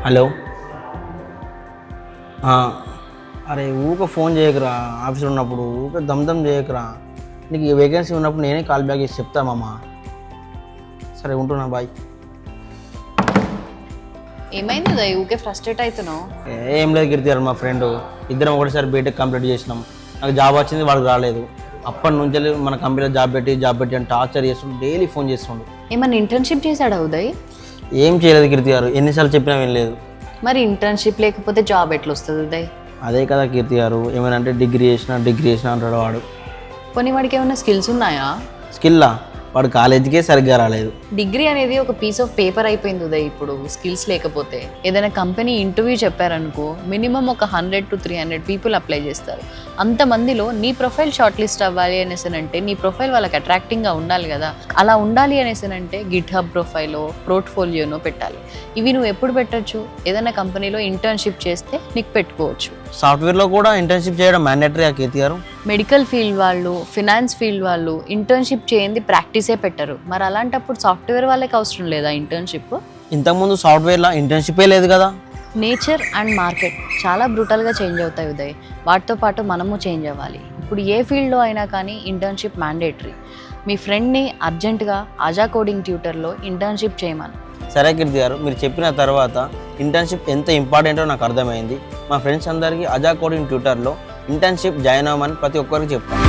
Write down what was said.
Hello. అరే ఊక phone చేయకురా, ఆఫీస్లో ఉన్నప్పుడు ఊక దమ్ చేయకురా. నీకు వేకెన్సీ ఉన్నప్పుడు నేనే కాల్ బ్యాక్ చేసి చెప్తామమ్మా. సరే ఉంటున్నా, బాయ్. ఏమైంది ఉదయ్, ఊకే ఫ్రస్ట్రేట్ అవుతున్నావు? ఏం లేదు కీర్తి గారు, మా ఫ్రెండ్ ఇద్దరం ఒకటిసారి బీటెక్ కంప్లీట్ చేసినాం. నాకు జాబ్ వచ్చింది, వాడికి రాలేదు. అప్పటి నుంచి మన కంపెనీలో జాబ్ పెట్టి అని టార్చర్ చేస్తుండు, డైలీ ఫోన్ చేస్తుండు. ఏమన్నా ఇంటర్న్షిప్ చేశాడా ఉదయ్? ఏం చేయలేదు కీర్తి గారు, ఎన్నిసార్లు చెప్పినా ఏం లేదు. మరి ఇంటర్న్షిప్ లేకపోతే జాబ్ ఎట్లా వస్తుంది ఉదయ్? అదే కదా కీర్తి గారు, ఏమైనా అంటే డిగ్రీ చేసిన అంటాడు వాడు. పోనీ వాడికి ఏమైనా స్కిల్స్ ఉన్నాయా? స్కిల్లా? వాడు కాలేజీకే సరిగ్గా రాలేదు. డిగ్రీ అనేది ఒక పీస్ ఆఫ్ పేపర్ అయిపోయింది ఉదయ్ ఇప్పుడు. స్కిల్స్ లేకపోతే ఏదైనా కంపెనీ ఇంటర్వ్యూ చెప్పారనుకో, మినిమం ఒక 100 to 300 పీపుల్ అప్లై చేస్తారు. అంతమందిలో నీ ప్రొఫైల్ షార్ట్ లిస్ట్ అవ్వాలి అనేసనంటే నీ ప్రొఫైల్ వాళ్ళకి అట్రాక్టింగ్గా ఉండాలి కదా. అలా ఉండాలి అనేసనంటే గిట్ హబ్ ప్రొఫైలో, పోర్ట్ఫోలియోనో పెట్టాలి. ఇవి నువ్వు ఎప్పుడు పెట్టచ్చు? ఏదైనా కంపెనీలో ఇంటర్న్షిప్ చేస్తే నీకు పెట్టుకోవచ్చు. సాఫ్ట్వేర్లో కూడా ఇంటర్న్షిప్ చేయడం మ్యాండేటరీ కీర్తి గారు? మెడికల్ ఫీల్డ్ వాళ్ళు, ఫినాన్స్ ఫీల్డ్ వాళ్ళు ఇంటర్న్షిప్ చేయండి ప్రాక్టీసే పెట్టరు. మరి అలాంటప్పుడు సాఫ్ట్వేర్ వాళ్ళకి అవసరం లేదా ఇంటర్న్షిప్? ఇంతకుముందు సాఫ్ట్వేర్లో ఇంటర్న్షిప్పే లేదు కదా. నేచర్ అండ్ మార్కెట్ చాలా బ్రూటల్గా చేంజ్ అవుతాయి ఉదయ్. వాటితో పాటు మనము చేంజ్ అవ్వాలి. ఇప్పుడు ఏ ఫీల్డ్లో అయినా కానీ ఇంటర్న్షిప్ మ్యాండేటరీ. మీ ఫ్రెండ్ని అర్జెంటుగా ఆజా కోడింగ్ ట్యూటర్లో ఇంటర్న్షిప్ చేయమని. సరే కీర్తి గారు, మీరు చెప్పిన తర్వాత ఇంటర్న్షిప్ ఎంత ఇంపార్టెంటో నాకు అర్థమైంది. మా ఫ్రెండ్స్ అందరికీ ఆజా కోడింగ్ ట్యూటర్లో ఇంటర్న్షిప్ జాయిన్ అవ్వమని ప్రతి ఒక్కరికి చెప్తాను.